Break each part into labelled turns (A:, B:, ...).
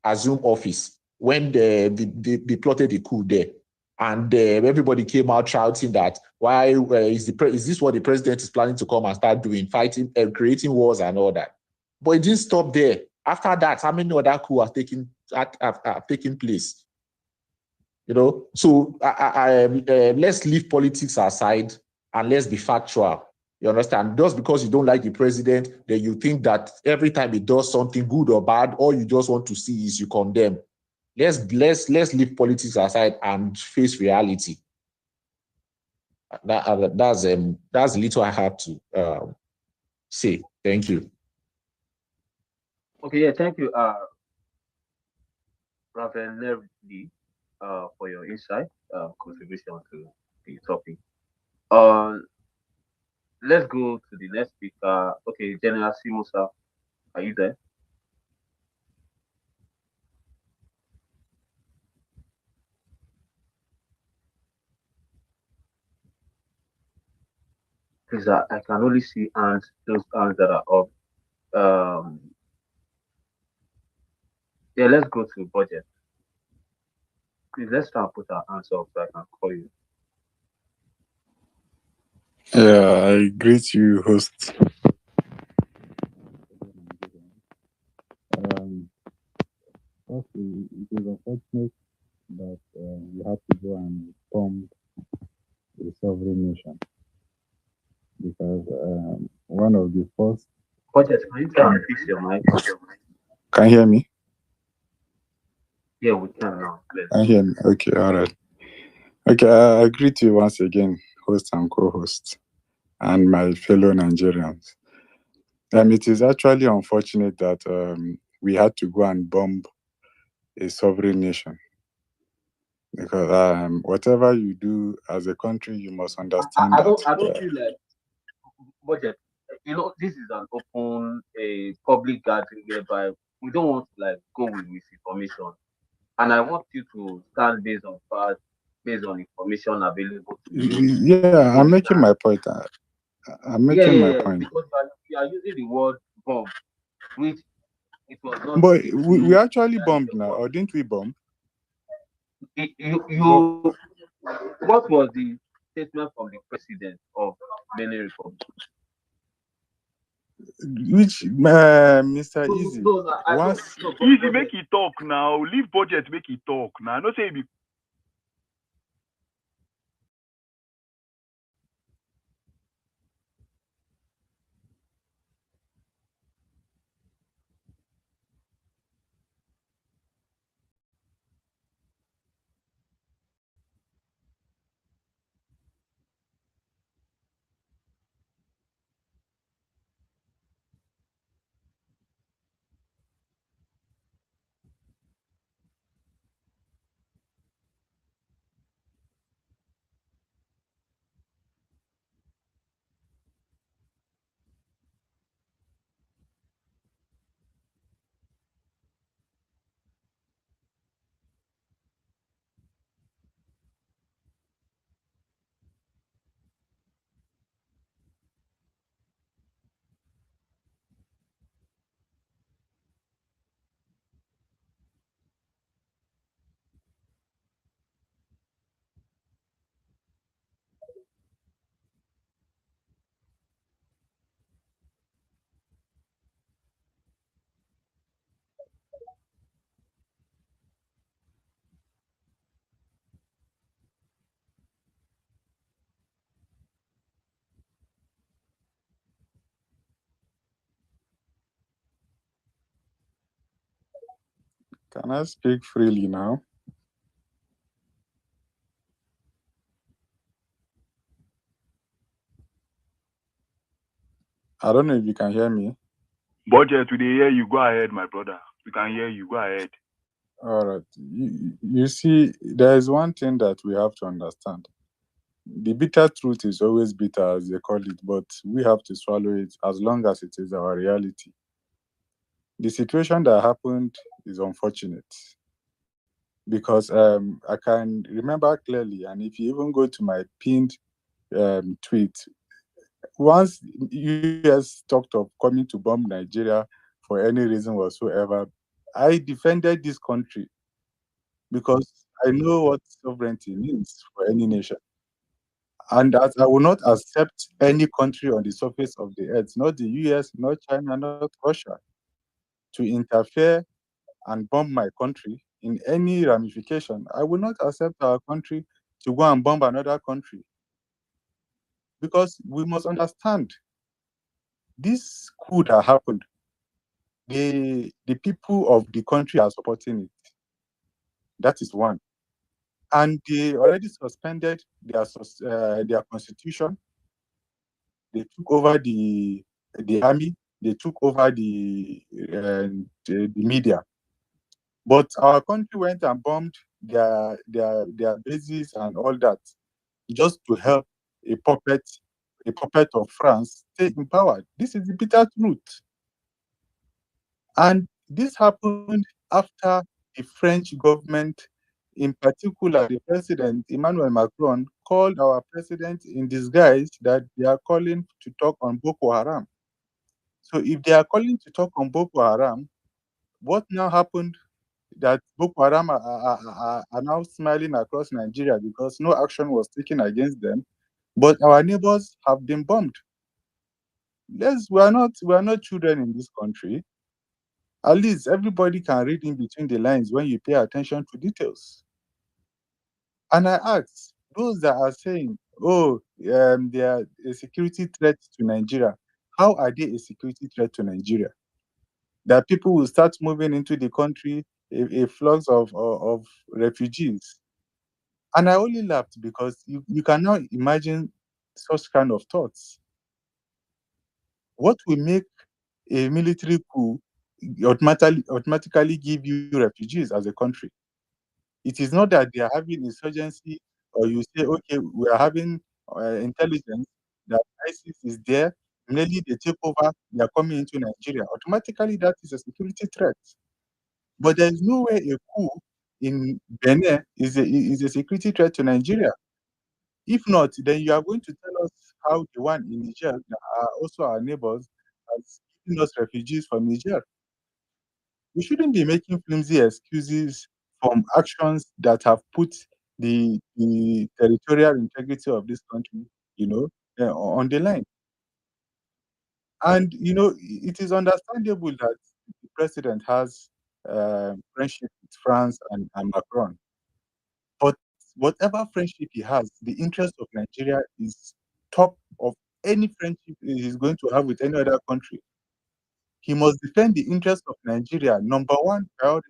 A: assume office when they plotted the coup there. And everybody came out shouting that why is this what the president is planning to come and start doing, fighting, creating wars and all that? But it didn't stop there. After that, how many other coups have taken place? You know, so let's leave politics aside and let's be factual. You understand? Just because you don't like the president, then you think that every time he does something good or bad, all you just want to see is you condemn. Let's leave politics aside and face reality. That's the little I have to say. Thank you.
B: Okay, yeah, thank you, Raven, for your insight, contribution to the topic. Uh, let's go to the next speaker. Okay, General Simusa, are you there? Please, I can only see hands, those hands that are up. Um, yeah, let's go to budget. Please, let's try and put our hands up so I can call you.
C: Yeah, I greet you, host. Firstly, it is unfortunate that you have to go and bomb a sovereign nation because one of the first.
B: Budget, can you try and fix your mic?
C: Can you hear me?
B: Yeah, we can now. Please.
C: Can you hear me? Okay, all right. Okay, I greet you once again, host and co-host, and my fellow Nigerians. It is actually unfortunate that we had to go and bomb a sovereign nation because whatever you do as a country, you must understand
B: I don't feel like budget. You know, this is an open, a public gathering whereby we don't want to like go with misinformation, and I want you to stand based on facts, based on information available to you.
C: Yeah, I'm making my point. I'm making my point.
B: Because you are using the word bomb, which it was not.
C: But we actually bombed now, or didn't we bomb?
B: What was the statement from the president of Benin Republic?
C: Which Mr. Easy?
D: Easy, make it talk now. Leave budget, make it talk now. No say be.
C: Can I speak freely now? I don't know if you can hear me.
D: Budget, we hear you. Go ahead, my brother. We can hear you. Go ahead.
C: All right. You see, there is one thing that we have to understand. The bitter truth is always bitter, as they call it, but we have to swallow it as long as it is our reality. The situation that happened is unfortunate because I can remember clearly, and if you even go to my pinned tweet, once US talked of coming to bomb Nigeria for any reason whatsoever, I defended this country because I know what sovereignty means for any nation. And that I will not accept any country on the surface of the earth, not the US, not China, not Russia, to interfere and bomb my country in any ramification. I will not accept our country to go and bomb another country. Because we must understand this could have happened. The people of the country are supporting it. That is one. And they already suspended their constitution. They took over the army. They took over the media. But our country went and bombed their bases and all that, just to help a puppet of France stay in power. This is the bitter truth. And this happened after the French government, in particular the president, Emmanuel Macron, called our president in disguise that they are calling to talk on Boko Haram. So if they are calling to talk on Boko Haram, what now happened that Boko Haram are now smiling across Nigeria because no action was taken against them, but our neighbors have been bombed. Yes, we are not children in this country. At least everybody can read in between the lines when you pay attention to details. And I asked those that are saying, "Oh, they are a security threat to Nigeria." How are they a security threat to Nigeria? That people will start moving into the country, a flux of refugees. And I only laughed because you cannot imagine such kind of thoughts. What will make a military coup automatically give you refugees as a country? It is not that they are having insurgency, or you say, okay, we are having intelligence that ISIS is there. Immediately they take over, they are coming into Nigeria. Automatically, that is a security threat. But there is no way a coup in Benin is a security threat to Nigeria. If not, then you are going to tell us how the one in Niger, that are also our neighbors, has given us refugees from Niger. We shouldn't be making flimsy excuses from actions that have put the territorial integrity of this country, on the line. And it is understandable that the president has friendship with France and Macron. But whatever friendship he has, the interest of Nigeria is top of any friendship he is going to have with any other country. He must defend the interest of Nigeria, number one priority,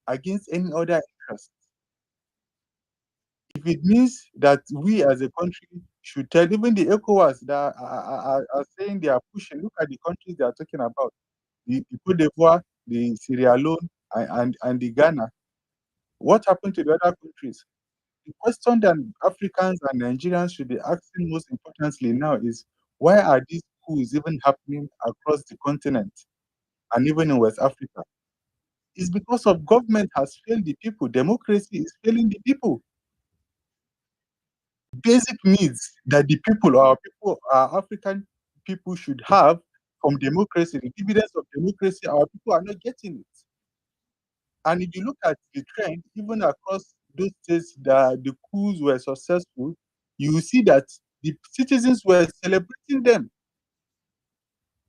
C: against any other interest. If it means that we as a country should tell even the ECOWAS that are saying they are pushing, look at the countries they are talking about, the Cote d'Ivoire, the Sierra Leone, and the Ghana. What happened to the other countries? The question that Africans and Nigerians should be asking most importantly now is, why are these coups even happening across the continent and even in West Africa? It's because of government has failed the people. Democracy is failing the people. Basic needs that the people, our African people should have from democracy, the dividends of democracy, our people are not getting it. And if you look at the trend, even across those states that the coups were successful, you will see that the citizens were celebrating them.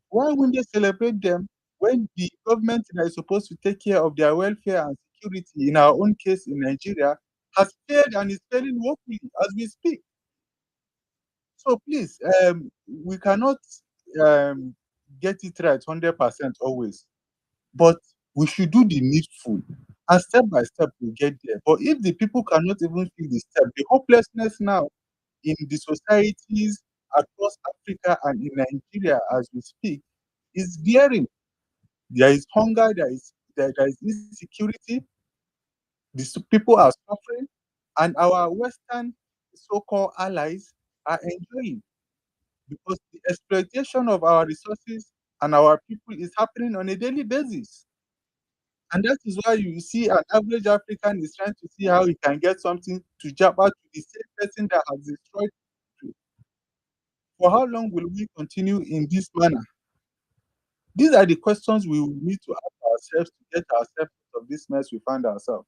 C: Why wouldn't they celebrate them when the government that is supposed to take care of their welfare and security, in our own case in Nigeria, has failed and is failing woefully as we speak? So please, we cannot get it right 100% always, but we should do the needful, and step by step we get there. But if the people cannot even feel the step, the hopelessness now in the societies across Africa and in Nigeria as we speak is glaring. There is hunger, there is insecurity, people are suffering, and our Western so-called allies are enjoying, because the exploitation of our resources and our people is happening on a daily basis. And that is why you see an average African is trying to see how he can get something to jab out to the same person that has destroyed the country. For how long will we continue in this manner? These are the questions we will need to ask ourselves to get ourselves out of this mess we find ourselves.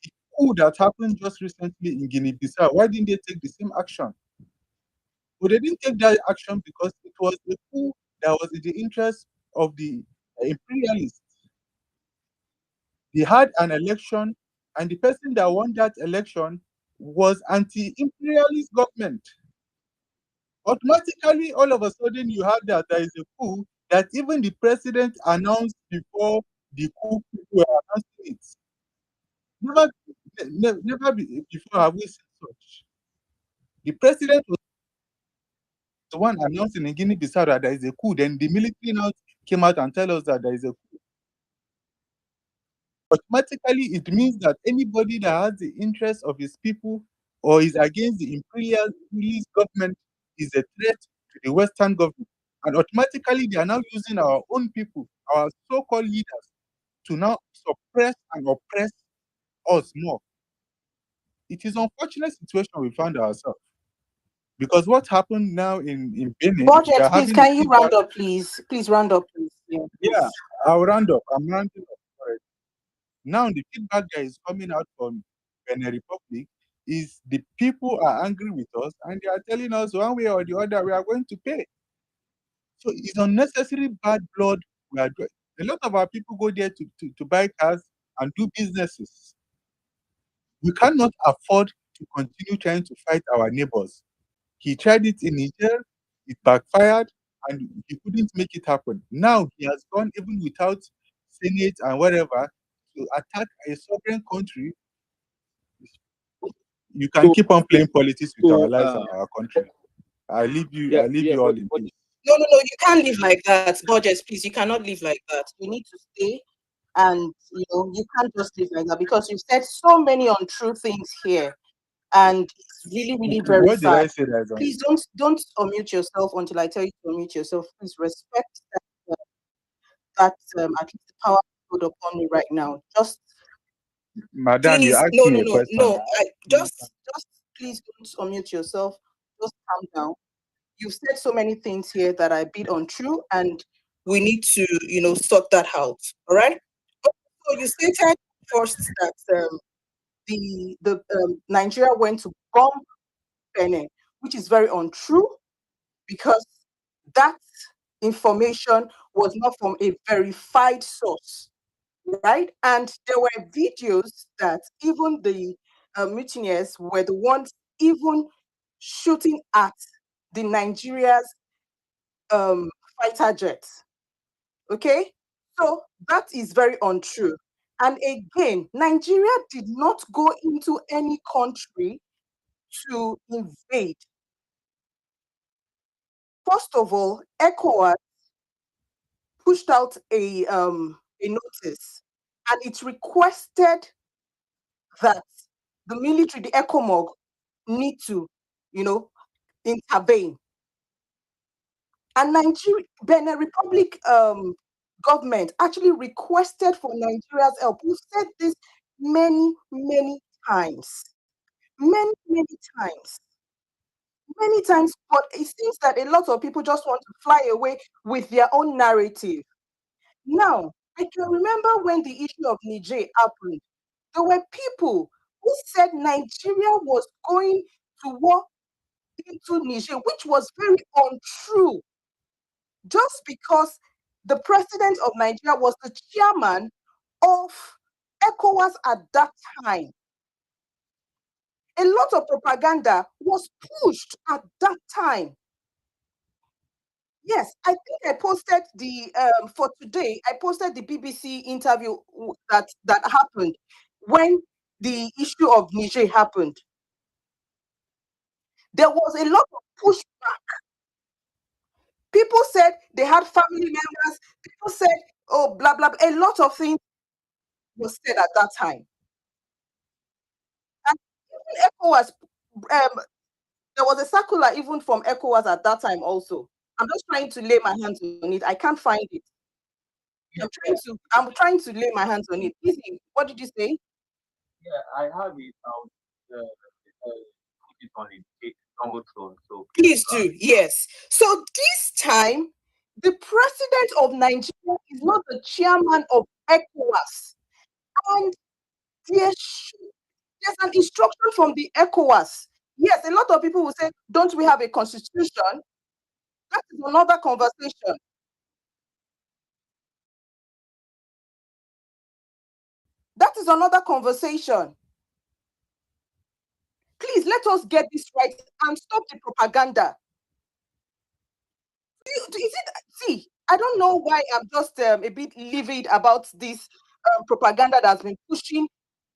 C: The coup that happened just recently in Guinea-Bissau, why didn't they take the same action? But they didn't take that action because it was a coup that was in the interest of the imperialists. They had an election, and the person that won that election was anti-imperialist government. Automatically, all of a sudden, you have that there is a coup that even the president announced before the coup people were announcing it. Never before have we seen such. The president was the one announcing in Guinea-Bissau that there is a coup. Then the military now came out and tell us that there is a coup. Automatically, it means that anybody that has the interest of his people or is against the imperialist government is a threat to the Western government. And automatically, they are now using our own people, our so-called leaders, to now suppress and oppress us more. It is an unfortunate situation we found ourselves. Because what happened now in Benin,
E: Budget, please, can you round up, please? Please round up, please.
C: Yeah, I'll round up. I'm rounding up. Right. Now, the feedback that is coming out from Benin Republic is the people are angry with us and they are telling us one way or the other we are going to pay. So it's unnecessary bad blood we are doing. A lot of our people go there to buy cars and do businesses. We cannot afford to continue trying to fight our neighbors. He tried it in Niger, it backfired, and he couldn't make it happen. Now he has gone even without Senate and whatever to attack a sovereign country. You can keep on playing politics with our lives and our country. I leave you all in peace.
E: No, you can't live like that. Budget, please, you cannot live like that. You need to stay, and you can't just live like that because you've said so many untrue things here, and it's really, really very
C: What
E: sad.
C: did I say that?
E: Please don't unmute yourself until I tell you to unmute yourself. Please respect that at least the power put upon me right now. Just
C: Madam,
E: please,
C: you asked me a question.
E: no. Just please don't unmute yourself. Just calm down. You've said so many things here that are a bit untrue, and we need to, sort that out. All right. So you stated first that the Nigeria went to bomb Benin, which is very untrue because that information was not from a verified source, right? And there were videos that even the mutineers were the ones even shooting at the Nigeria's fighter jets. Okay, so that is very untrue. And again, Nigeria did not go into any country to invade. First of all, ECOWAS pushed out a notice, and it requested that the military, the ECOMOG, need to, intervene. And Benin Republic government actually requested for Nigeria's help. We've said this many, many times. Many, many times. Many times, but it seems that a lot of people just want to fly away with their own narrative. Now, I can remember when the issue of Niger happened, there were people who said Nigeria was going to war into Niger, which was very untrue. Just because the president of Nigeria was the chairman of ECOWAS at that time. A lot of propaganda was pushed at that time. Yes, I think I posted for today, I posted the BBC interview that happened when the issue of Niger happened. There was a lot of pushback. People said they had family members. People said, oh, blah, blah, blah. A lot of things was said at that time. And even ECOWAS, there was a circular even from ECOWAS at that time also. I'm just trying to lay my hands on it. I can't find it. I'm trying to lay my hands on it. Easy. What did you say?
B: Yeah, I have it out. Put it on it. So
E: please do. Yes. So this time, The president of Nigeria is not the chairman of ECOWAS. And there's an instruction from the ECOWAS. Yes, a lot of people will say, don't we have a constitution? That is another conversation. That is another conversation. Please, let us get this right and stop the propaganda. See, I don't know why I'm just a bit livid about this propaganda that's been pushing,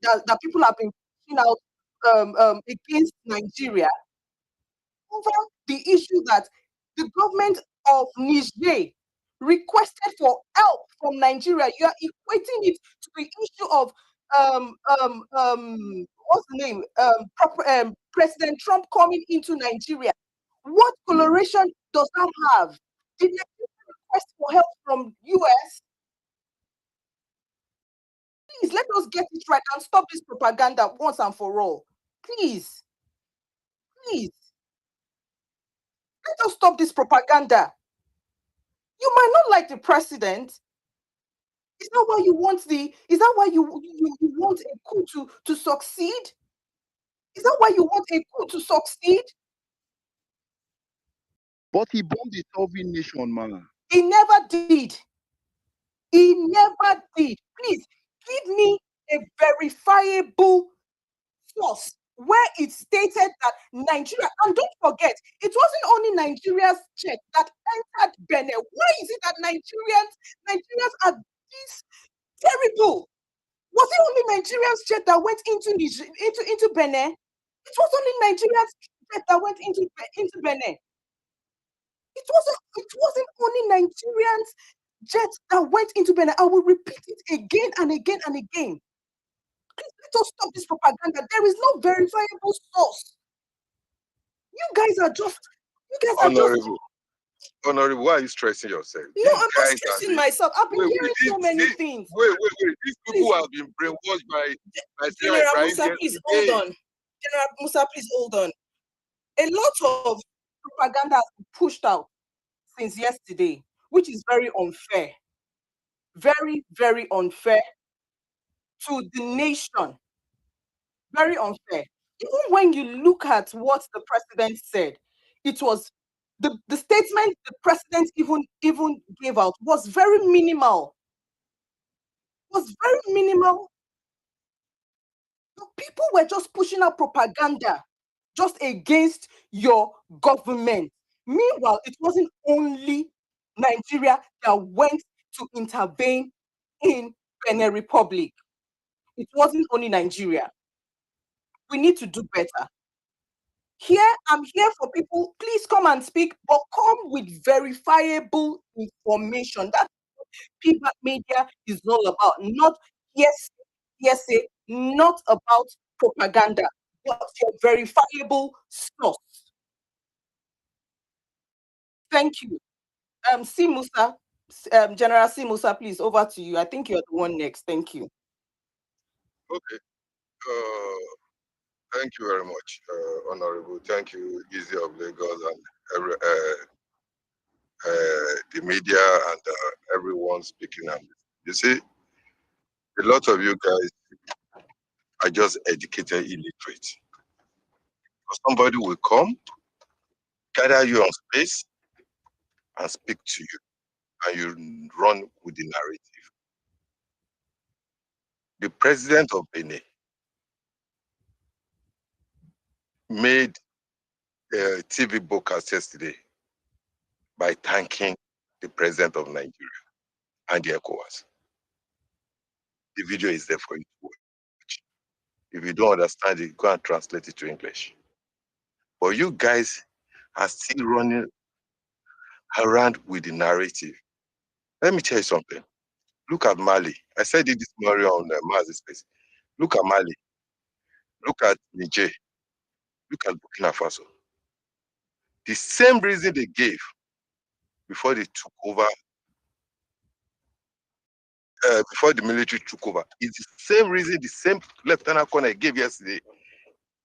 E: that people have been pushing out against Nigeria over the issue that the government of Niger requested for help from Nigeria. You are equating it to the issue of what's the name? President Trump coming into Nigeria. What coloration does that have? Did Nigeria request for help from US? Please let us get it right and stop this propaganda once and for all. Please. Please. Let us stop this propaganda. You might not like the president. Is that why you want you want a coup to succeed? Is that why you want a coup to succeed?
F: But he bombed the sovereign nation, man.
E: He never did. He never did. Please give me a verifiable source where it stated that Nigeria, and don't forget, it wasn't only Nigeria's jet that entered Benin. Why is it that Nigerians are this terrible? Was it only Nigeria's jet that went into Benin? It was only Nigeria's jet that went into Benin. It wasn't only Nigerians jet that went into Benin. I will repeat it again and again and again. Please let us stop this propaganda. There is no verifiable source. You guys are just
G: Honorable, why are you stressing yourself?
E: No, I'm not stressing myself. I've been hearing so many things.
G: Wait. These people have been brainwashed by
E: General Musa, please hold on. General Musa, please hold on. A lot of propaganda has been pushed out since yesterday, which is very unfair. Very, very unfair to the nation. Very unfair. Even when you look at what the president said, it was the statement the president even gave out was very minimal. Was very minimal. People were just pushing out propaganda just against your government. Meanwhile, it wasn't only Nigeria that went to intervene in Benin Republic. It wasn't only Nigeria. We need to do better. Here, I'm here for people. Please come and speak, but come with verifiable information. That's what Feedback Media is all about. Not hearsay, not about propaganda, but your verifiable source. Thank you. C. Musa, General C. Musa, please, over to you. I think you're the one next. Thank you.
G: Okay. Thank you very much, Honorable. Thank you, Easy of Lagos, and the media and everyone speaking on this. You see, a lot of you guys are just educated illiterate. Somebody will come, gather you on space, and speak to you, and you run with the narrative. The president of Benin made a TV broadcast yesterday by thanking the president of Nigeria and the ECOWAS. The video is there for you to watch. If you don't understand it, go and translate it to English. But you guys are still running around with the narrative. Let me tell you something. Look at Mali. I said it this morning on Maz's space. Look at Mali. Look at Niger. Look at Burkina Faso. The same reason they gave before they took over, before the military took over, is the same reason the same Lieutenant Colonel gave yesterday.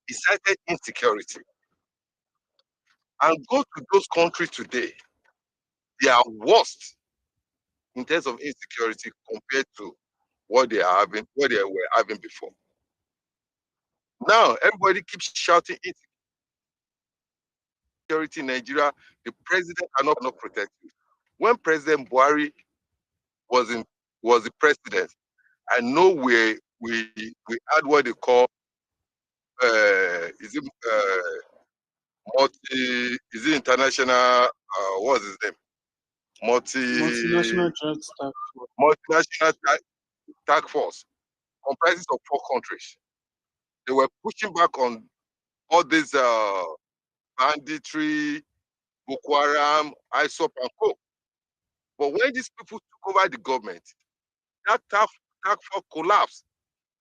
G: He cited insecurity. And go to those countries today. they are worst in terms of insecurity compared to what they are having, what they were having before. Now everybody keeps shouting insecurity in Nigeria. The president cannot protect you. When President Buhari was the president, I know we had what they call is it international what's his name?
H: Multinational
G: task force comprises of 4 countries. They were pushing back on all these banditry, Boko Haram, ISOP, and Co. But when these people took over the government, that task force collapsed,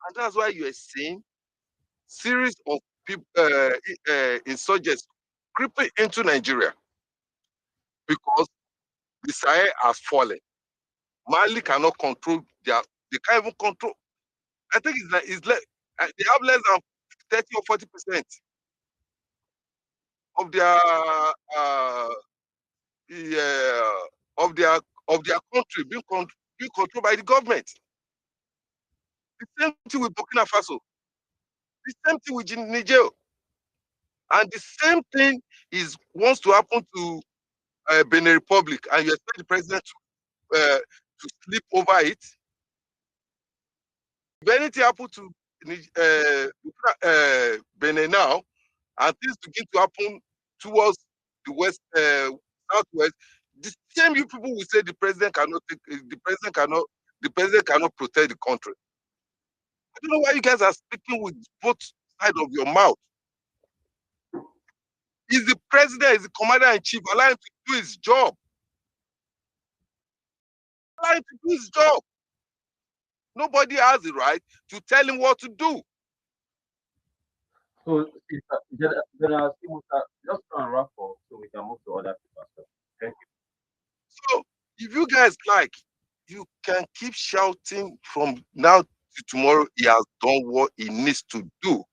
G: and that's why you are seeing series of people, insurgents creeping into Nigeria because the Sahel has fallen. Mali cannot control they can't even control. I think it's like they have less than 30 or 40% of their country being controlled by the government. The same thing with Burkina Faso. The same thing with Niger. And the same thing wants to happen to Benin Republic, and you expect the president to sleep over it. If anything happen to Benin now, and things begin to happen towards the west, southwest, the same you people will say the president cannot protect the country. I don't know why you guys are speaking with both sides of your mouth. Is the president, is the commander-in-chief, allow him to do his job. Allow him to do his job. Nobody has the right to tell him what to do.
B: So, General, just try and wrap up so we can move to other people. Thank you.
G: So, if you guys like, you can keep shouting from now to tomorrow. He has done what he needs to do.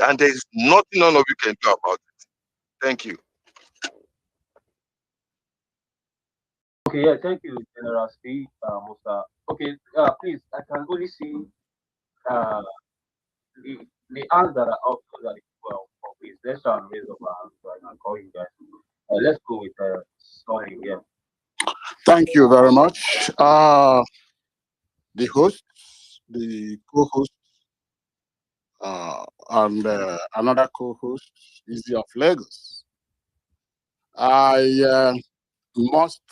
G: And there is nothing none of you can do about it. Thank you.
B: Okay, yeah, thank you, General Steve, Musa. Okay, please, I can only see the hands that are up so that please, let's try and raise up our hands so I can call you guys. Let's go with Sonny again.
I: Thank you very much. The host, the co-host, and another co-host, Easy of Lagos. I must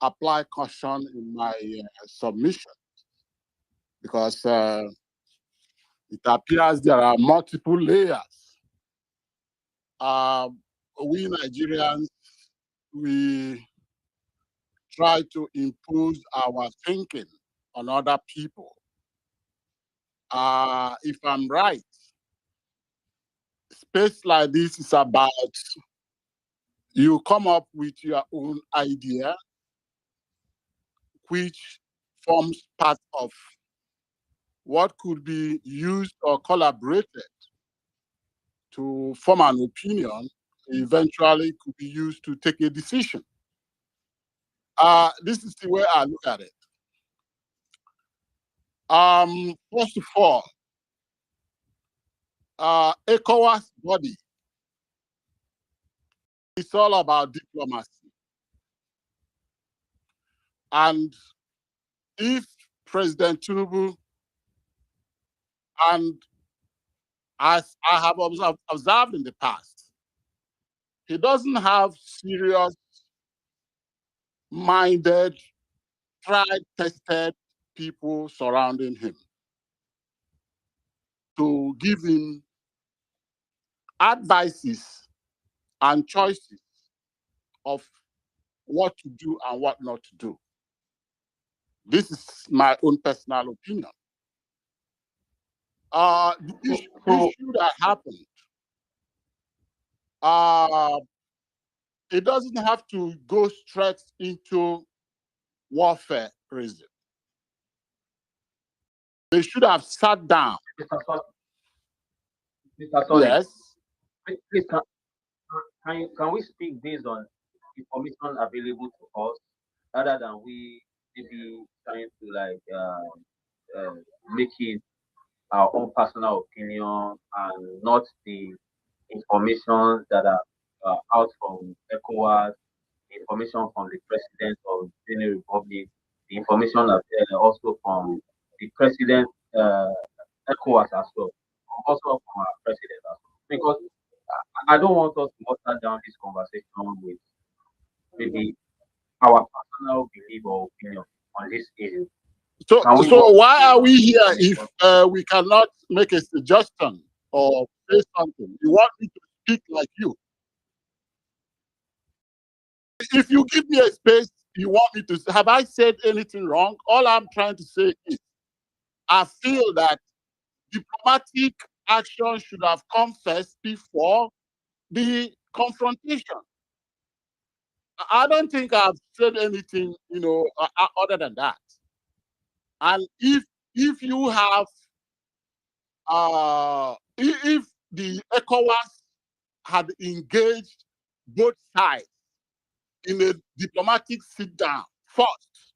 I: apply caution in my submission because it appears there are multiple layers. We Nigerians, we try to impose our thinking on other people. If I'm right, space like this is about you come up with your own idea, which forms part of what could be used or collaborated to form an opinion, eventually could be used to take a decision. This is the way I look at it. First of all, ECOWAS body, it's all about diplomacy. And if President Tinubu, and as I have observed in the past, he doesn't have serious minded, tried, tested people surrounding him to give him advices and choices of what to do and what not to do. This is my own personal opinion. The issue that happened, it doesn't have to go straight into warfare reason. They should have sat down.
B: Mr. Sonny,
I: Yes.
B: please, can we speak based on information available to us rather than we maybe trying to like make it our own personal opinion and not the information that are out from ECOWAS, the information from the president of the Benin Republic, the information that, also from the president ECOWAS as well, also from our president as well. Because I don't want us to water down this conversation with maybe our personal belief or opinion on this issue.
I: So why are we here if we cannot make a suggestion or say something? You want me to speak like you? If you give me a space, you want me to, have I said anything wrong? All I'm trying to say is, I feel that diplomatic action should have come first before the confrontation. I don't think I've said anything, other than that. And if you have, if the ECOWAS had engaged both sides in a diplomatic sit down first,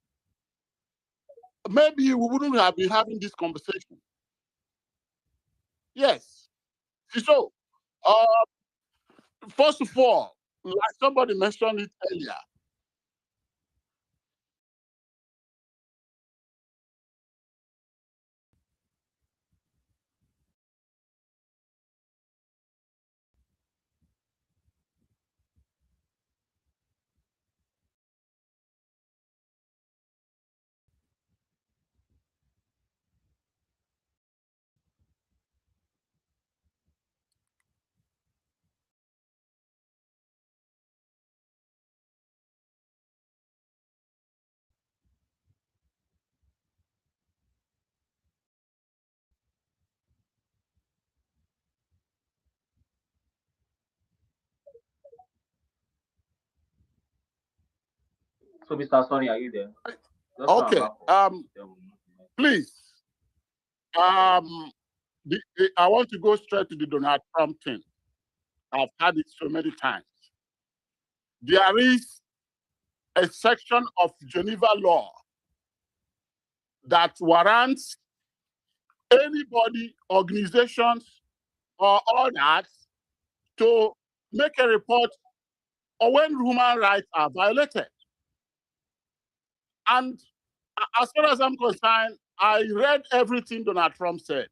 I: maybe we wouldn't have been having this conversation. Yes. So, first of all, like somebody mentioned it earlier,
B: So, Mr. Sonny, are you there? Just
I: okay. Please. I want to go straight to the Donald Trump thing. I've had it so many times. There is a section of Geneva law that warrants anybody, organizations, or others to make a report or when human rights are violated. And as far as I'm concerned, I read everything Donald Trump said.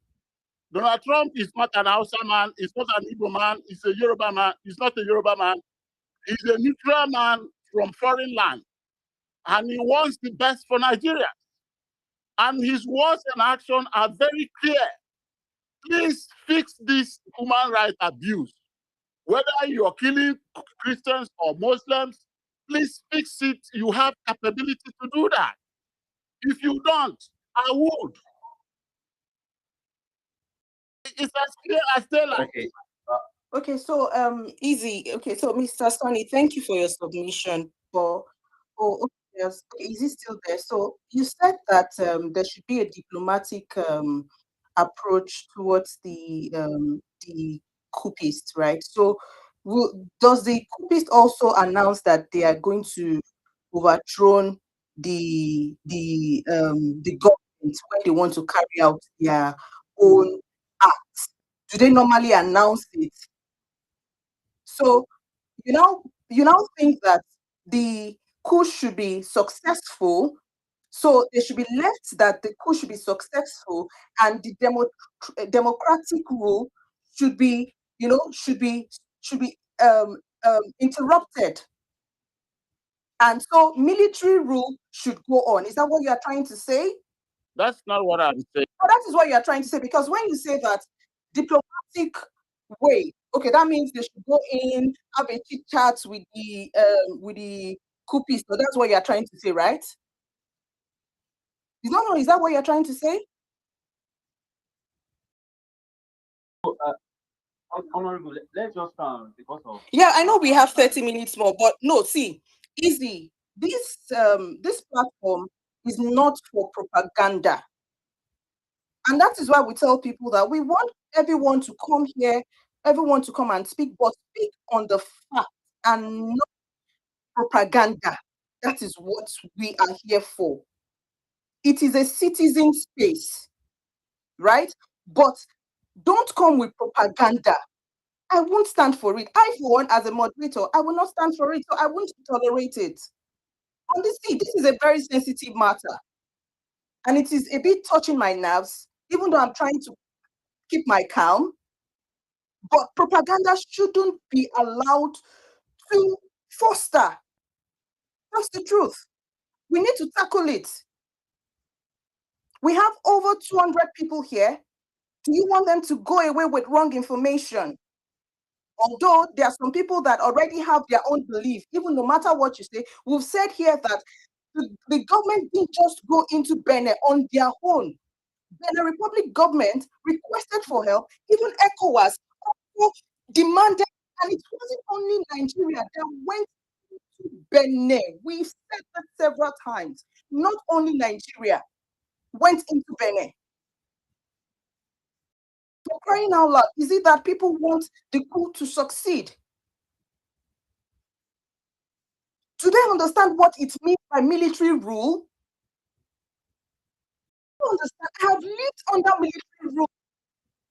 I: Donald Trump is not an Hausa man, he's not an Igbo man, he's a Yoruba man, he's not a Yoruba man. He's a neutral man from foreign land. And he wants the best for Nigeria. And his words and action are very clear. Please fix this human rights abuse. Whether you're killing Christians or Muslims, please fix it. You have capability to do that. If you don't, I would. It's as clear as daylight.
B: Okay.
E: Okay, so easy. Okay, so Mr. Sonny, thank you for your submission. Okay, yes, is it still there? So you said that there should be a diplomatic approach towards the coupists, right? So does the coupist also announce that they are going to overthrow the government when they want to carry out their own acts? Do they normally announce it? So you now think that the coup should be successful. So they should be left that the coup should be successful, and the democratic rule should be, interrupted. And so military rule should go on. Is that what you are trying to say?
I: That's not what I'm saying.
E: Oh, that is what you are trying to say, because when you say that diplomatic way, okay, that means they should go in, have a chit chat with the coupists. So that's what you are trying to say, right? No, is that what you're trying to say?
B: Honorable, let's just because of.
E: Yeah, I know we have 30 minutes more, but no, see, easy. This platform is not for propaganda. And that is why we tell people that we want everyone to come here everyone to come and speak, but speak on the fact and not propaganda. That is what we are here for. It is a citizen space, right? But don't come with propaganda. I won't stand for it. I, for one, as a moderator, I will not stand for it, so I won't tolerate it. Honestly, this is a very sensitive matter, and it is a bit touching my nerves, even though I'm trying to keep my calm. But propaganda shouldn't be allowed to foster. That's the truth. We need to tackle it. We have over 200 people here. Do you want them to go away with wrong information? Although there are some people that already have their own belief, even no matter what you say, we've said here that the government didn't just go into Benin on their own. Benin Republic government requested for help, even ECOWAS also demanded, and it wasn't only Nigeria that went to Benin. We've said that several times. Not only Nigeria went into Benin. For crying out loud, is it that people want the coup to succeed? Do they understand what it means by military rule? I don't understand. I have lived under military rule.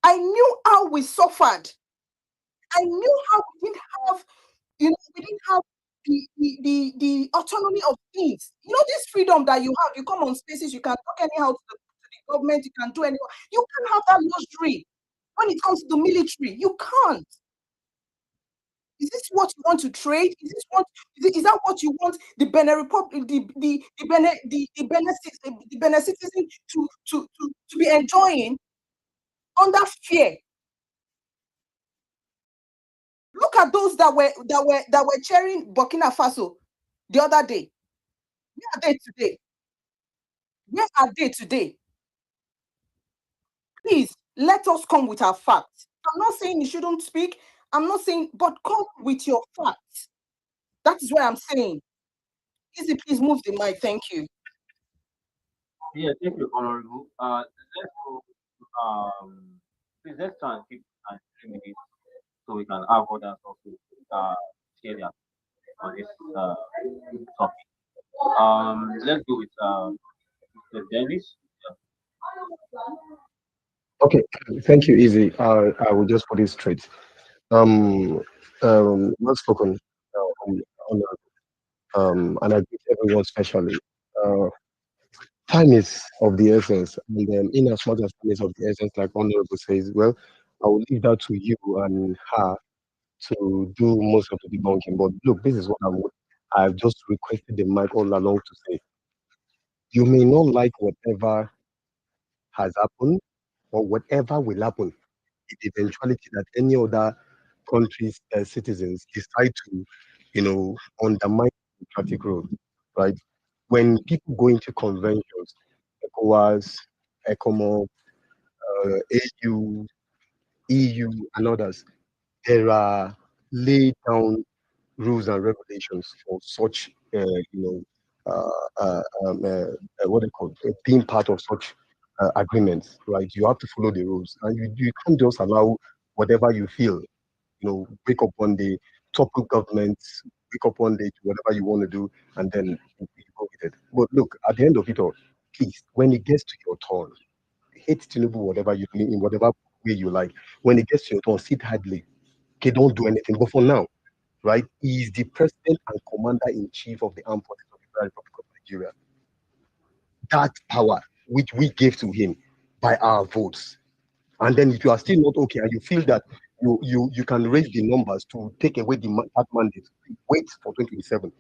E: I knew how we suffered. I knew how we didn't have, we didn't have the autonomy of things. This freedom that you have, you come on spaces, you can talk anyhow to the government, you can do anyhow. You can't have that luxury when it comes to the military. You can't. Is this what you want to trade? Is that what you want the Benin Republic, the Benin citizen to be enjoying under fear? Look at those that were cheering Burkina Faso the other day. Where are they today? Where are they today? Please let us come with our facts. I'm not saying you shouldn't speak. I'm not saying, but come with your facts. That is what I'm saying. Easy, please move the mic. Thank you.
B: Yeah, thank you, Honorable. Let's go. Please let's try and keep 3 minutes so we can have others also share their on this topic. Let's go with Mr. Dennis.
H: Okay, thank you, Easy. I will just put it straight. Well spoken, on, and I greet everyone specially. Uh, Time is of the essence, and in as much as time is of the essence, like Honorable says, well, I will leave that to you and her to do most of the debunking. But look, this is what I've just requested the mic all along to say. You may not like whatever has happened or whatever will happen in the eventuality that any other country's citizens decide to, undermine the democratic rule, right? When people go into conventions, ECOWAS, ECOMOG, AU, EU, and others, there are laid down rules and regulations for such, what they call being part of such agreements, right? You have to follow the rules, and you can't just allow whatever you feel. Wake up one day, topple governments, wake up one day to whatever you want to do, and then you go with it. But look, at the end of it all, please, when it gets to your turn, hate Tinubu, whatever you do, in whatever way you like. When it gets to your turn, sit idly. Okay, don't do anything. But for now, right, he is the president and commander in chief of the armed forces of the Federal Republic of Nigeria. That power which we gave to him by our votes. And then if you are still not okay and you feel that you can raise the numbers to take away that mandate, wait for 2027.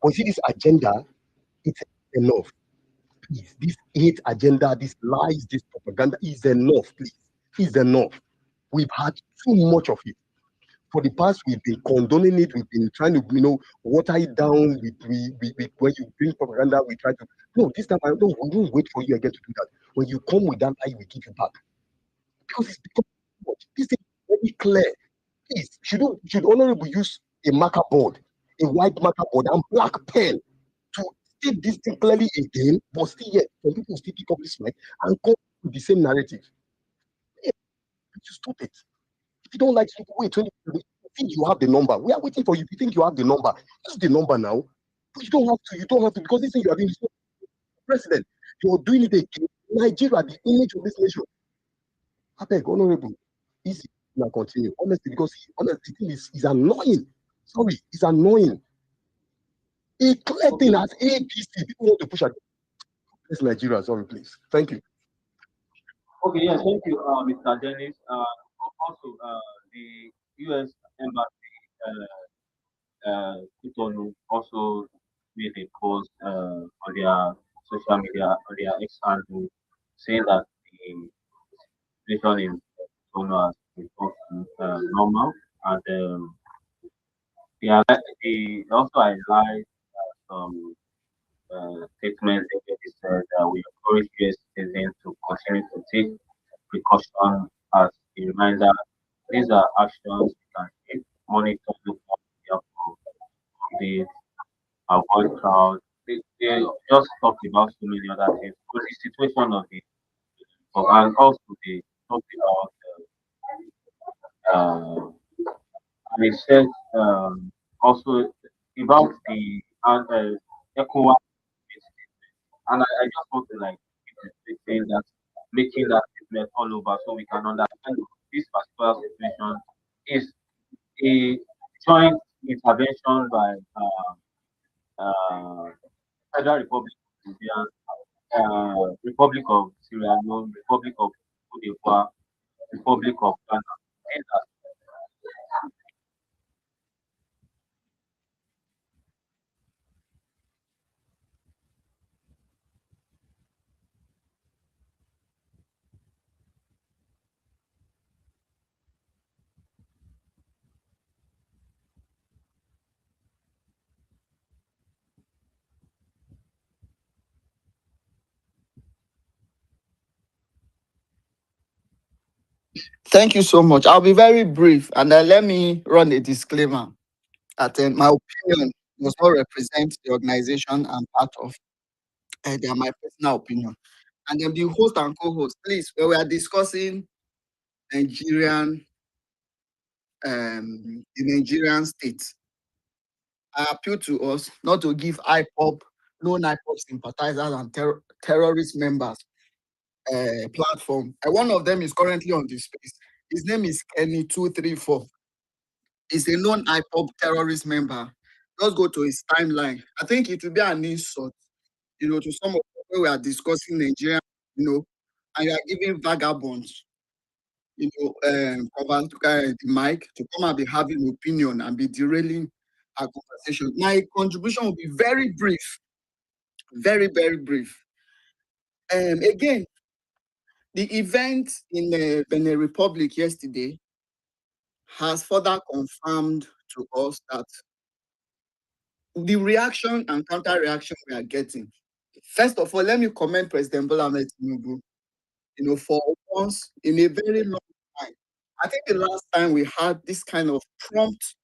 H: But see, this agenda, it's enough. Please, this hate agenda, this lies, this propaganda is enough, please. Is enough. We've had too much of it. For the past, we've been condoning it. We've been trying to, water it down. When you bring propaganda, we try to. No, this time, we won't wait for you again to do that. When you come with that lie, we give you back. Because it's become too much. This thing is very clear. Please, should Honorable use a marker board, a white marker board, and black pen to state this thing clearly again, but still yet, some people still pick up this mic and come with the same narrative. Yeah, to stop it. If you don't like Tinubu, wait 20. You think you have the number? We are waiting for you. You think you have the number? Use the number now. But you don't have to. You don't have to because this thing you are doing is not president. You're doing it again. Nigeria, the image of this nation. I beg, honorable, easy. Now continue. Honestly, because honestly, the thing is annoying. Sorry, it's annoying. A clear thing as ABC. People want to push at this Nigeria. Sorry, please. Thank you.
B: Okay, yes, thank you, Mr. Dennis. Also, the U.S. Embassy, Cotonou also made a post on their social media, on their X handle, saying that the situation in Cotonou has returned to normal, and they also highlight some statements that they said we encourage US citizens to continue to take precaution as a reminder. These are actions we can take, monitor local media for updates, avoid crowds. They just talked about so many other things. But the situation of the and also they talked about and they said also about the ECOWAS, and I just want to like keep saying that, making that statement all over so we can understand this particular situation is a joint intervention by uh, Federal Republic of Nigeria, Republic of Sierra Leone, Republic of Cote d'Ivoire, Republic of Ghana. And,
J: Thank you so much. I'll be very brief, and let me run a disclaimer that my opinion does not represent the organization I'm part of. They are my personal opinion. And then the host and co-host, please, when we are discussing Nigerian, the Nigerian state, I appeal to us not to give IPOP, known IPOP sympathizers and terrorist members platform. One of them is currently on this space. His name is Kenny234. He's a known IPOP terrorist member. Just go to his timeline. I think it will be an insult, to some of us when we are discussing Nigeria, and you are giving vagabonds, cover the mic to come and be having opinion and be derailing our conversation. My contribution will be very brief, very, very brief. Again, the event in the Benin Republic yesterday has further confirmed to us that the reaction and counter-reaction we are getting. First of all, let me commend President Bola Ahmed Tinubu, for once in a very long time. I think the last time we had this kind of prompt,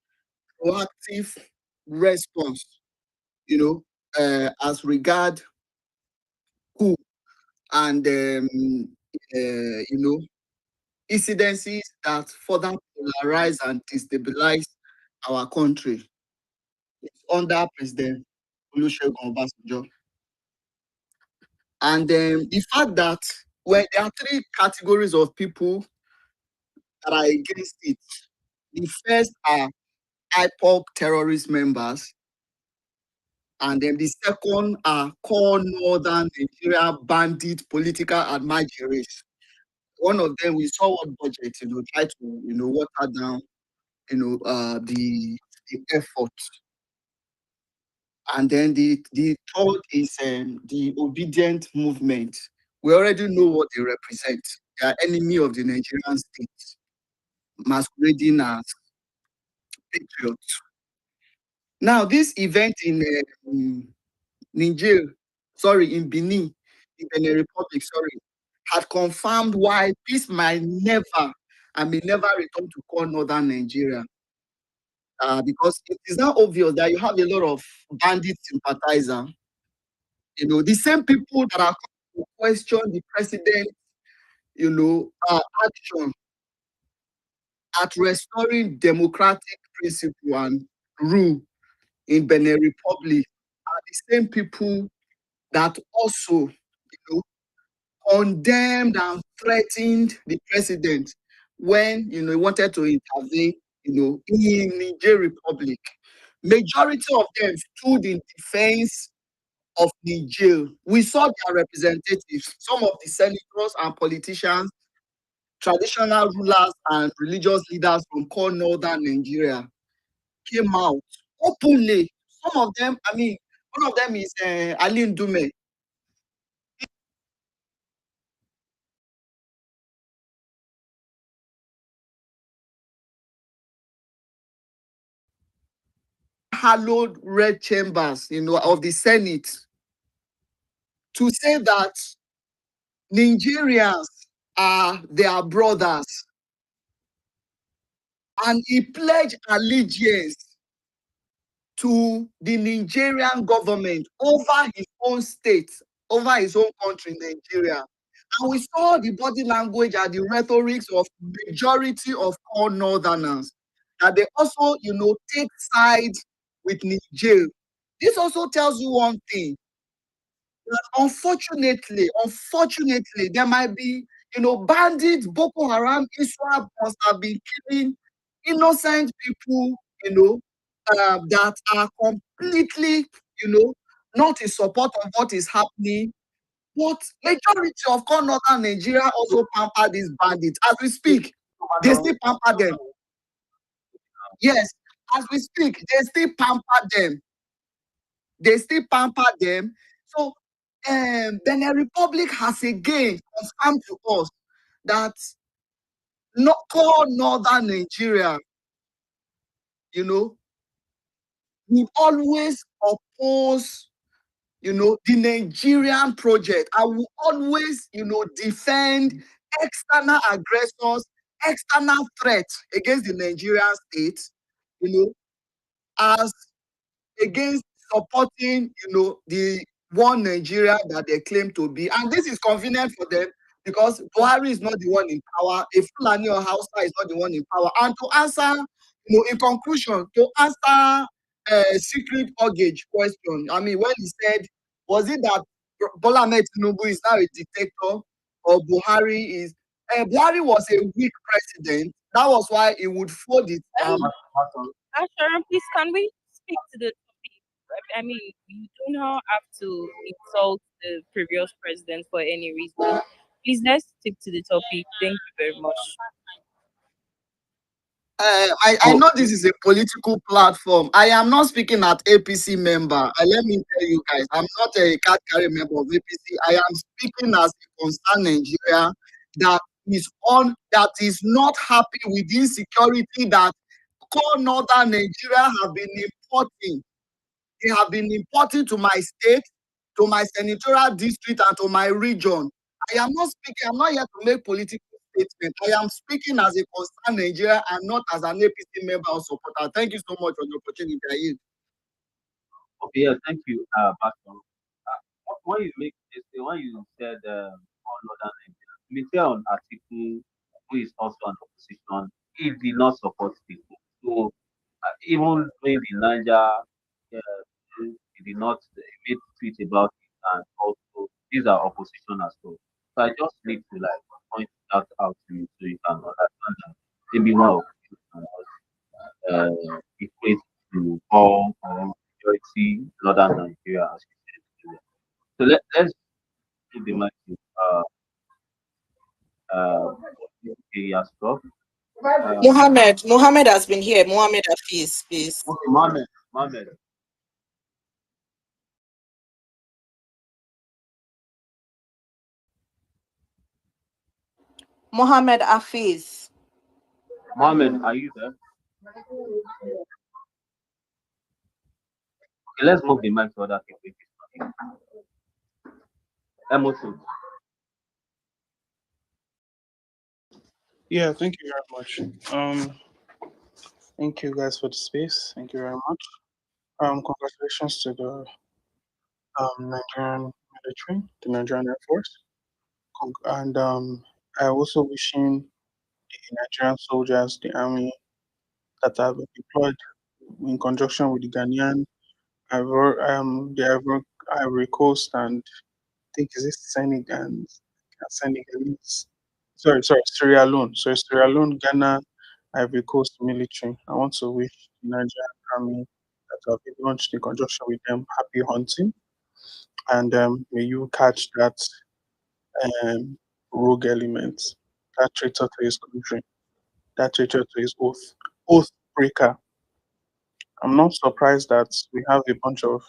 J: proactive response, as regard coup and, incidences that further polarize and destabilize our country. It's under President Olusegun Obasanjo. And the fact that there are three categories of people that are against it. The first are IPOP terrorist members, and then the second are core northern Nigeria bandit political admirers. One of them, we saw what budget, try to, water down, the effort. And then the third is the obedient movement. We already know what they represent. They are enemy of the Nigerian state, masquerading as patriots. Now, this event in in Benin, in Benin Republic, had confirmed why peace may never return to core northern Nigeria. Because it is now obvious that you have a lot of bandit sympathizers. The same people that are coming to question the president, action at restoring democratic principle and rule in Benin Republic are the same people that also, condemned and threatened the president when, he wanted to intervene, in Niger Republic. Majority of them stood in defense of Niger. We saw their representatives, some of the senators and politicians, traditional rulers and religious leaders from core northern Nigeria came out openly. Some of them, one of them is Ali Ndume. Hallowed red chambers, of the Senate to say that Nigerians are their brothers. And he pledged allegiance to the Nigerian government over his own state, over his own country, Nigeria. And we saw the body language and the rhetorics of majority of all northerners, that they also, take sides with Niger. This also tells you one thing, that unfortunately, there might be, bandits, Boko Haram, Israel must have been killing innocent people, that are completely, not in support of what is happening. But majority of northern Nigeria also pamper these bandits. As we speak, they still pamper them. Yes, as we speak, they still pamper them. So, Benin Republic has again confirmed to us that core northern Nigeria, we always oppose, the Nigerian project. I will always, defend external aggressors, external threats against the Nigerian state, as against supporting, the one Nigeria that they claim to be. And this is convenient for them because Buhari is not the one in power. A Fulani or Hausa is not the one in power. And to answer, in conclusion, to answer a secret mortgage question, when he said, was it that Bola Ahmed Tinubu is now a dictator or Buhari is... Buhari was a weak president. That was why he would fold it.
K: Sharon, please, can we speak to the topic? You do not have to insult the previous president for any reason. Please, let's stick to the topic. Thank you very much.
J: I know this is a political platform. I am not speaking at APC member. Let me tell you guys, I'm not a card carrying member of APC. I am speaking as a concerned Nigeria that is not happy with the insecurity that core northern Nigeria have been importing. They have been importing to my state, to my senatorial district, and to my region. I'm not here to make political statements. I am speaking as a concerned Nigeria and not as an APC member or supporter. Thank you so much for the opportunity.
B: Okay, yeah, thank you, Pastor. When you said on Northern Nigeria, Minister on article who is also an opposition, he did not support the coup. So even when the Niger, he did not make tweet about it, and also these are opposition as well. So I just need to point that out to you so you can understand that maybe one of equate to all majority Northern Nigeria as you said. So let's do the mic to stuff.
E: Mohammed has been here. Mohammed Hafiz, please.
B: Okay, Mohammed.
E: Mohammed Hafiz.
B: Mohammed, are you there? Okay, let's move the mic to other people. Emotion.
L: Yeah, thank you very much. Thank you guys for the space. Thank you very much. Congratulations to the Nigerian military, the Nigerian Air Force, and I also wishing the Nigerian soldiers, the army that have been deployed in conjunction with the Ghanaian, the Ivory Coast, and I think is it Senegalese? Sorry, Sierra Leone. So Sierra Leone, Ghana, Ivory Coast military. I want to wish the Nigerian army that have been launched in conjunction with them happy hunting, and may you catch that rogue element, that traitor to his country, that traitor to his oath breaker. I'm not surprised that we have a bunch of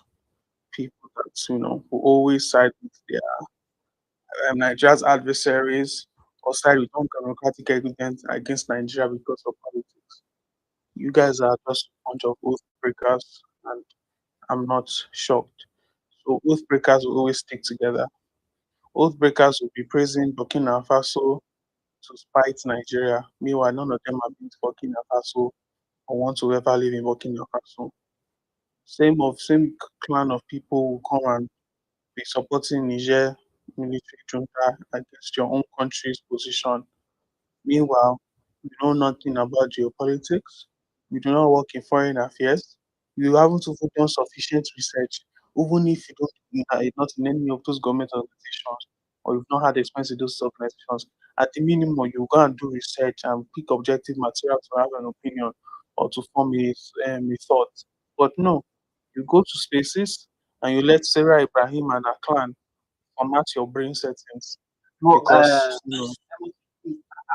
L: people that who always side with their Nigeria's adversaries or side with undemocratic evidence against Nigeria because of politics. You guys are just a bunch of oath breakers, and I'm not shocked. So oath breakers will always stick together. Oath breakers will be praising Burkina Faso to spite Nigeria. Meanwhile, none of them have been to Burkina Faso or want to ever live in Burkina Faso. Same clan of people will come and be supporting Niger military junta against your own country's position. Meanwhile, you know nothing about geopolitics. You do not work in foreign affairs. You haven't even done sufficient research, even if you don't not in any of those government organizations or you've not had experience in those organizations. At the minimum, you go and do research and pick objective material to have an opinion or to form a thought. But no, you go to spaces and you let Sarah Ibrahim and her clan format your brain settings
B: No,
L: because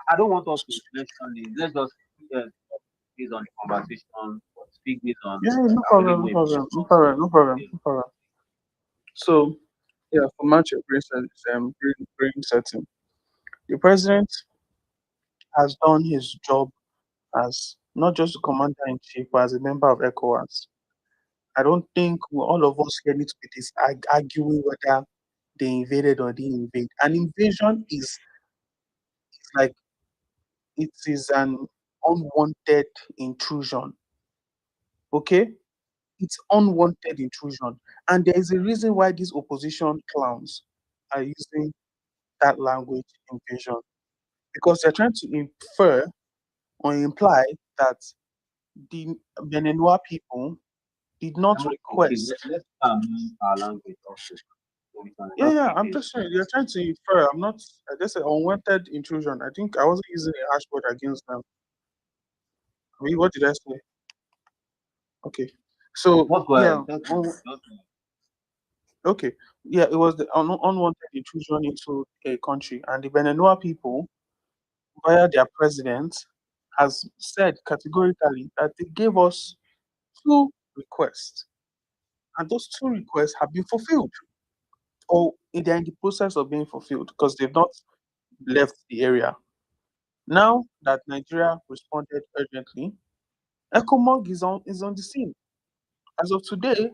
B: I don't want us to mention it. Let's just based on the conversation, or speak based on
L: yeah, no
B: our own
L: problem, no
B: way.
L: problem, no problem, no problem, no problem. So yeah, format your brain settings, brain setting. The president has done his job as not just a commander in chief, but as a member of ECOWAS. I don't think all of us here need to be arguing whether they invaded or didn't invade. An invasion is like it is an unwanted intrusion. Okay, it's unwanted intrusion, and there is a reason why these opposition clowns are using that language invasion because they're trying to infer or imply that the Beninois people did not
B: Please,
L: request.
B: let's our language also. So we can
L: Yeah,
B: not
L: yeah,
B: speak
L: I'm just saying they're trying to infer. I'm not. That's an unwanted intrusion. I think I wasn't using a harsh word against them. I mean, what did I say? Okay, so
B: Just go
L: yeah,
B: ahead. Just go ahead.
L: okay, yeah, it was the unwanted intrusion into a country, and the Beninois people, via their president, has said categorically that they gave us two requests, and those two requests have been fulfilled, or they're in the process of being fulfilled because they've not left the area. Now that Nigeria responded urgently, ECOMOG is on the scene. As of today,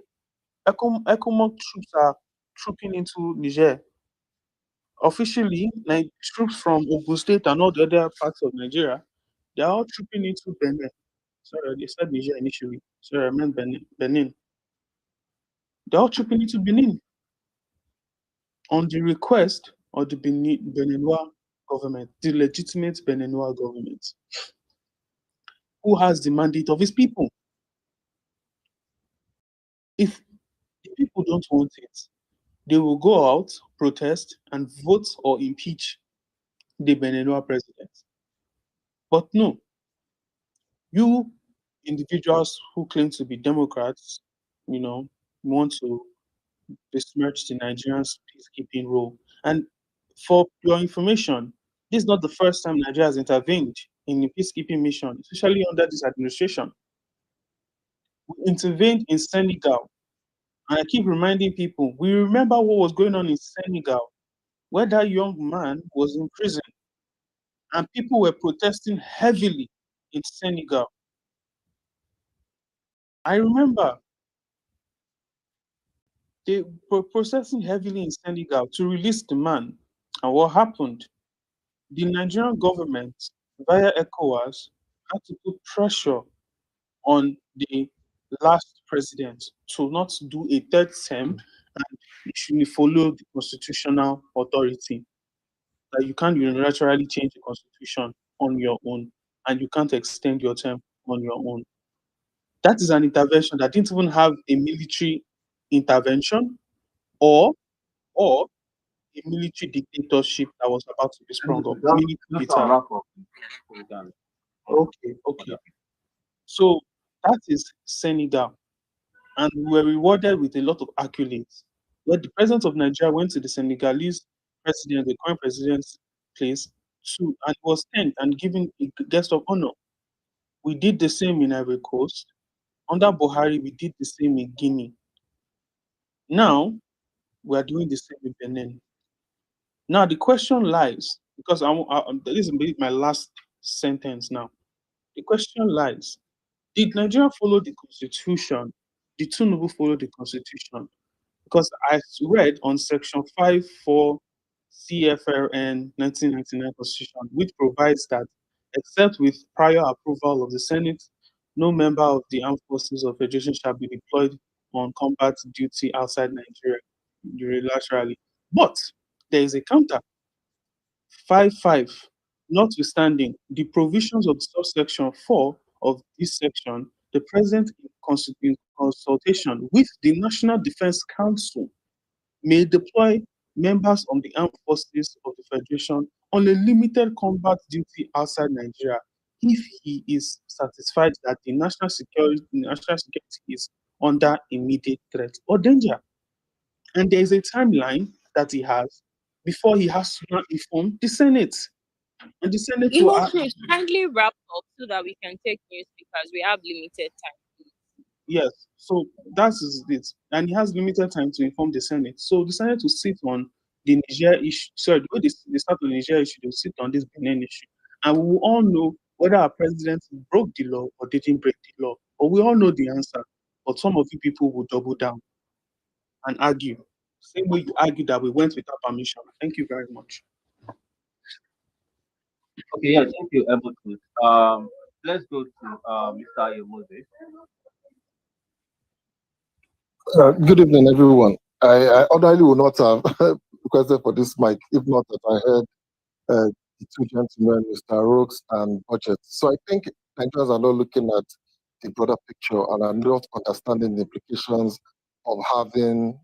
L: ECOMOG troops are trooping into Niger. Officially, troops from Ogun State and all the other parts of Nigeria, they are all trooping into Benin. Sorry, they said Niger initially. Sorry, I meant Benin. They're all trooping into Benin on the request of the Beninois government, the legitimate Beninois government, who has the mandate of his people. If the people don't want it, they will go out, protest, and vote or impeach the Beninois president. But no, you individuals who claim to be Democrats, want to besmirch the Nigerians' peacekeeping role. And for your information, this is not the first time Nigeria has intervened in the peacekeeping mission, especially under this administration. We intervened in Senegal, and I keep reminding people, we remember what was going on in Senegal, where that young man was in prison, and people were protesting heavily in Senegal. I remember they were protesting heavily in Senegal to release the man. And what happened? The Nigerian government, via ECOWAS, had to put pressure on the last president to not do a third term and actually follow the constitutional authority. That you can't unilaterally change the constitution on your own, and you can't extend your term on your own. That is an intervention that didn't even have a military intervention or a military dictatorship that was about to be sprung up. Okay. So that is Senegal. And we were rewarded with a lot of accolades. Where the president of Nigeria went to the Senegalese president, the current president's place, and was thanked and given a guest of honor. We did the same in Ivory Coast. Under Buhari, we did the same in Guinea. Now, we are doing the same in Benin. Now, the question lies, because this is my last sentence now. The question lies, did Nigeria follow the constitution? Did Tinubu follow the constitution? Because I read on section 5.4 CFRN 1999 constitution, which provides that except with prior approval of the Senate, no member of the armed forces of Federation shall be deployed on combat duty outside Nigeria unilaterally. But there is a counter. 5.5, notwithstanding the provisions of subsection 4 of this section, the President, in consultation with the National Defense Council, may deploy members of the armed forces of the Federation on a limited combat duty outside Nigeria if he is satisfied that the national security is under immediate threat or danger. And there is a timeline that he has before he has to now inform the Senate. And the Senate will
K: Please kindly wrap up so that we can take news because we have limited time.
L: Yes, so that is it. And he has limited time to inform the Senate. So the Senate will sit on the Niger issue. Sorry, the way they start on the Niger issue, they'll sit on this Benin issue. And we will all know whether our president broke the law or didn't break the law. But we all know the answer. But some of you people will double down and argue. Same way you argue that we went without permission. Thank you very much.
B: Okay, yeah, thank you, Everton. Let's go to Mr. Yemose.
M: Good evening, everyone. I ordinarily would not have requested for this mic if not that I heard the two gentlemen, Mr. Rooks and Budget. So I think Nigerians are not looking at the broader picture and are not understanding the implications of having,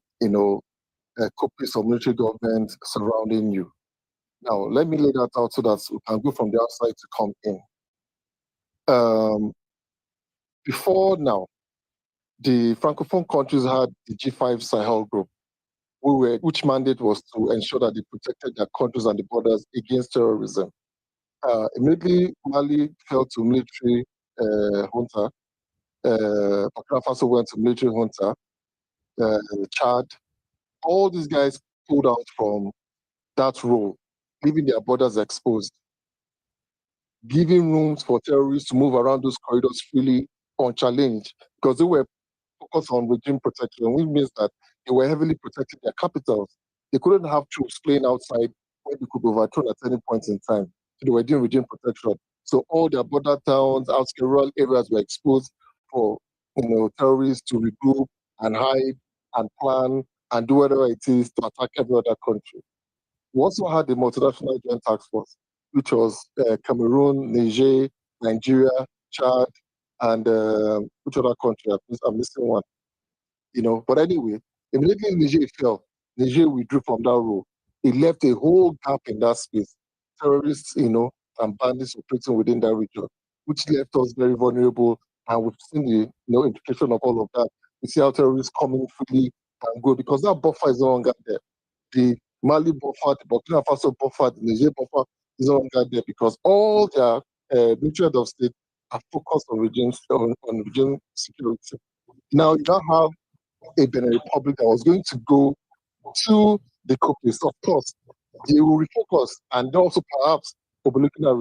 M: copies of military government surrounding you. Now, let me lay that out so that we can go from the outside to come in. Before now, the Francophone countries had the G5 Sahel group, which mandate was to ensure that they protected their countries and the borders against terrorism. Immediately, Mali fell to military junta. Burkina Faso went to military junta. Chad, all these guys pulled out from that role, leaving their borders exposed, giving rooms for terrorists to move around those corridors freely unchallenged, because they were focused on regime protection, which means that they were heavily protecting their capitals. They couldn't have troops playing outside where they could be overthrown at any point in time. So they were doing regime protection. So all their border towns, outskirts, rural areas were exposed for terrorists to regroup and hide and plan and do whatever it is to attack every other country. We also had the multinational joint task force, which was Cameroon, Niger, Nigeria, Chad, and which other country? I'm missing one. But anyway, immediately Niger fell. Niger withdrew from that role. It left a whole gap in that space. Terrorists, and bandits operating within that region, which left us very vulnerable. And we've seen the implication of all of that. We see how terrorists come in freely and go because that buffer is no longer there. The Mali buffer, the Burkina Faso buffer, the Niger buffer is no longer there because all their military head of state are focused on region security. Now you now have a Benin Republic that was going to go to the copies. Of course, they will refocus and also perhaps will be looking at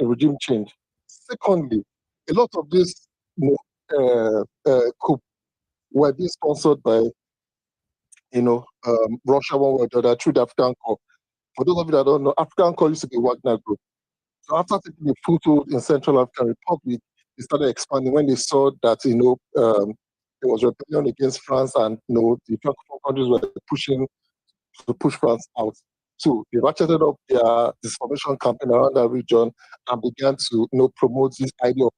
M: regime change. Secondly, a lot of this coup were being sponsored by Russia one way or the other through the African Corps. For those of you that don't know, African Corps used to be a Wagner group. So after taking a foothold in Central African Republic, they started expanding when they saw that there was rebellion against France and the Francophone countries were pushing to push France out. So they ratcheted up their disinformation campaign around that region and began to promote this idea of